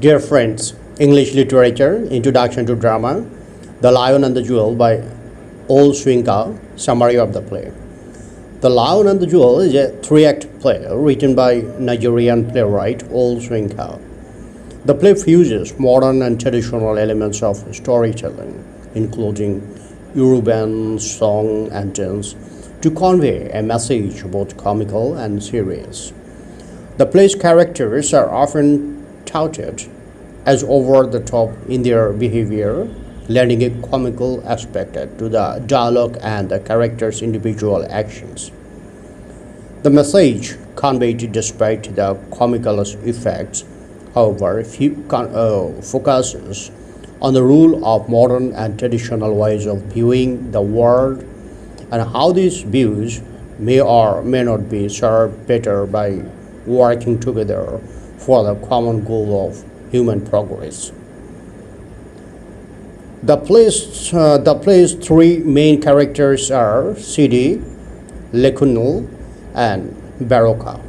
Dear friends, English literature, introduction to drama, The Lion and the Jewel by Ol Swinka, summary of the play. The Lion and the Jewel is a three-act play written by Nigerian playwright Ol Swinka. The play fuses modern and traditional elements of storytelling, including Yoruban song and dance, to convey a message both comical and serious. The play's characters are often touted as over the top in their behavior, lending a comical aspect to the dialogue and the characters' individual actions. The message conveyed despite the comical effects, however, focuses on the rule of modern and traditional ways of viewing the world and how these views may or may not be served better by working together for the common goal of human progress. The play's three main characters are Sidi, Lekunul, and Baroka.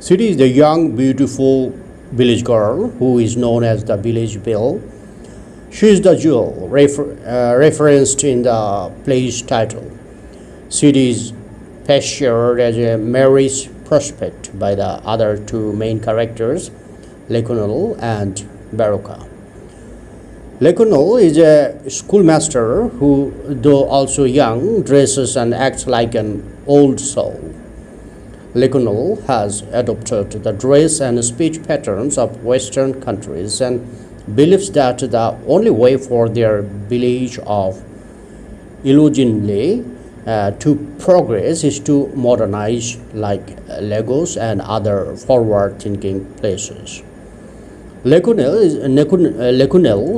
Sidi is the young, beautiful village girl who is known as the village belle. She is the jewel referenced in the play's title. Sidi is pictured as a marriage prospect by the other two main characters, Lekunul and Baroka. Lekunul is a schoolmaster who, though also young, dresses and acts like an old soul. Lekunul has adopted the dress and speech patterns of Western countries and believes that the only way for their village of Ilujinle to progress is to modernize like Lagos and other forward-thinking places. Lekunel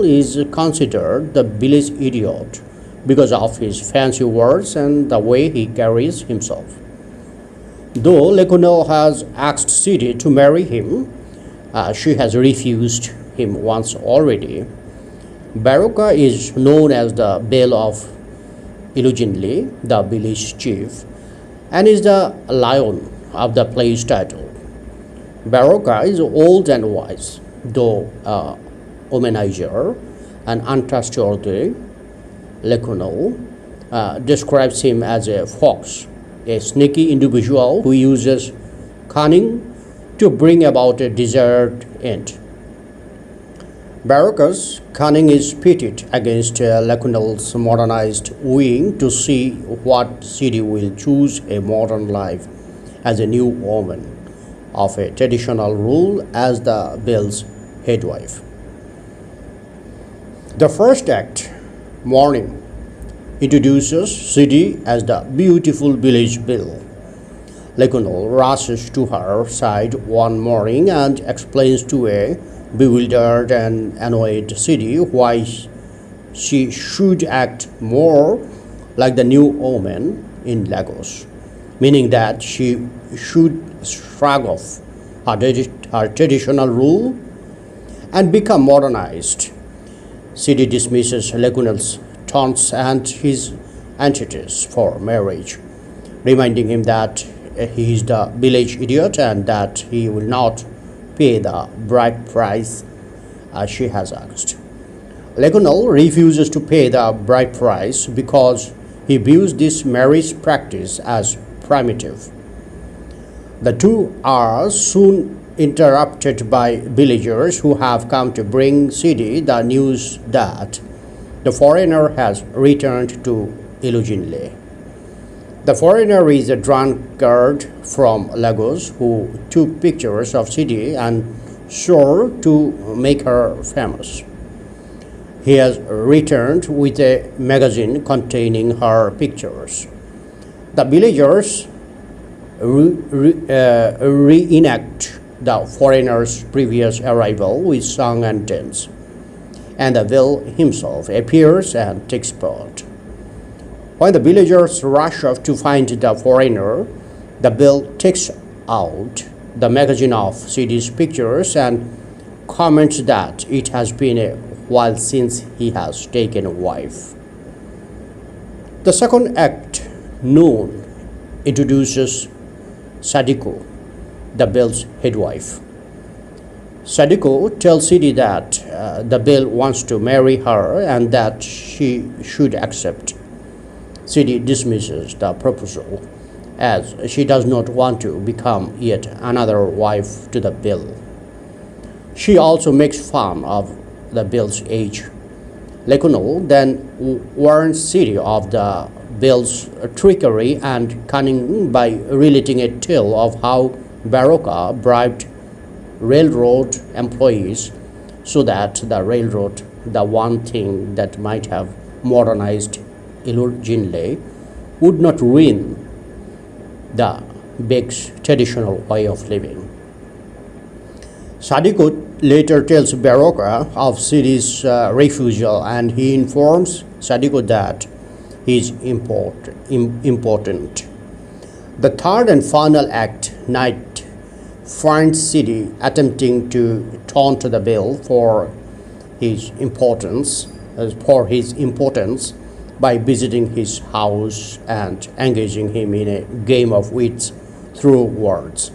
is considered the village idiot because of his fancy words and the way he carries himself. Though Lekunel has asked Sidi to marry him, she has refused him once already. Baroka is known as the Belle of Ilujinle, the village chief, and is the lion of the play's title. Baroka is old and wise, though a womanizer and untrustworthy. Lekunul describes him as a fox, a sneaky individual who uses cunning to bring about a desired end. Baroka's cunning is pitted against Lekunul's modernized wooing to see what Sidi will choose a modern life as a new woman of a traditional rule as the belle's headwife. The first act, Morning, introduces Sidi as the beautiful village belle. Lekunul rushes to her side one morning and explains to a bewildered and annoyed Sidi why she should act more like the new woman in Lagos, meaning that she should shrug off her traditional rule and become modernized. Sidi dismisses Lekunel's taunts and his entreaties for marriage, reminding him that he is the village idiot and that he will not pay the bride price as she has asked. Lekunul refuses to pay the bride price because he views this marriage practice as primitive. The two are soon interrupted by villagers who have come to bring Sidi the news that the foreigner has returned to Ilujinle. The foreigner is a drunkard from Lagos who took pictures of Sidi and swore to make her famous. He has returned with a magazine containing her pictures. The villagers reenact the foreigner's previous arrival with song and dance, and the belle himself appears and takes part. When the villagers rush off to find the foreigner, the belle takes out the magazine of Sidi's pictures and comments that it has been a while since he has taken a wife. The second act, Noon, introduces Sadiko, the belle's headwife. Sadiko tells Sidi that the Bill wants to marry her and that she should accept. Sidi dismisses the proposal as she does not want to become yet another wife to the Bill. She also makes fun of the Bill's age. Lekunul then warns Sidi of the Bill's trickery and cunning by relating a tale of how Baroka bribed railroad employees so that the railroad, the one thing that might have modernized Ilur would not ruin the Beg's traditional way of living. Sadiko later tells Baroka of Sidi's refusal and he informs Sadiko that he is important. The third and final act, Night, finds Sidi attempting to taunt the Bill for his importance by visiting his house and engaging him in a game of wits through words.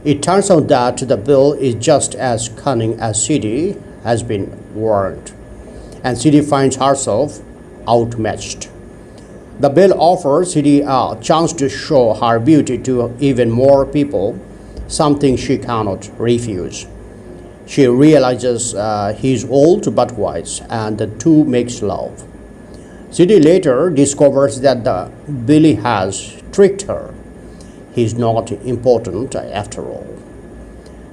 It turns out that the Bill is just as cunning as Sidi has been warned, and Sidi finds herself outmatched. The Bill offers Sidi a chance to show her beauty to even more people, something she cannot refuse. She realizes he is old but wise, and the two makes love. Sidi later discovers that the Billy has tricked her. He is not important after all.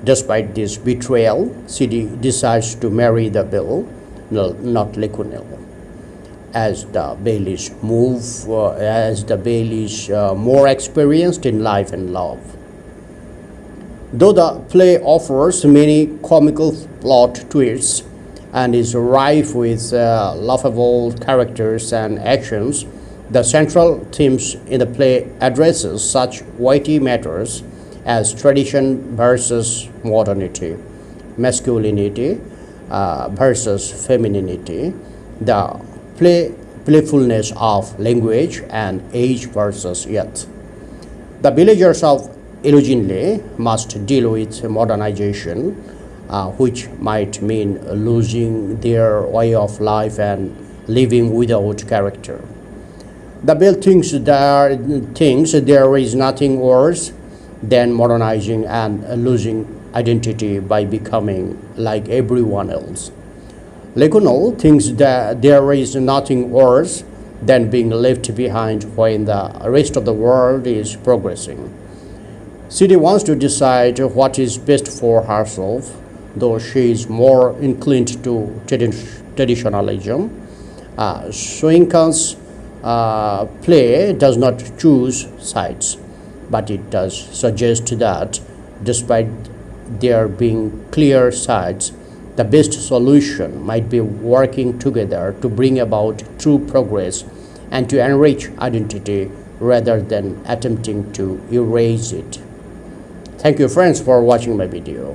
Despite this betrayal, Sidi decides to marry the Bill, not Lekunul. As the Baileys more experienced in life and love. Though the play offers many comical plot twists and is rife with laughable characters and actions, the central themes in the play addresses such weighty matters as tradition versus modernity, masculinity versus femininity, the playfulness of language, and age versus youth. The villagers of Ilujinle must deal with modernization, which might mean losing their way of life and living without character. The Bill thinks there is nothing worse than modernizing and losing identity by becoming like everyone else. Lekunul thinks that there is nothing worse than being left behind when the rest of the world is progressing. Sidi wants to decide what is best for herself, though she is more inclined to traditionalism. Soyinka's play does not choose sides, but it does suggest that despite there being clear sides, the best solution might be working together to bring about true progress and to enrich identity rather than attempting to erase it. Thank you friends for watching my video.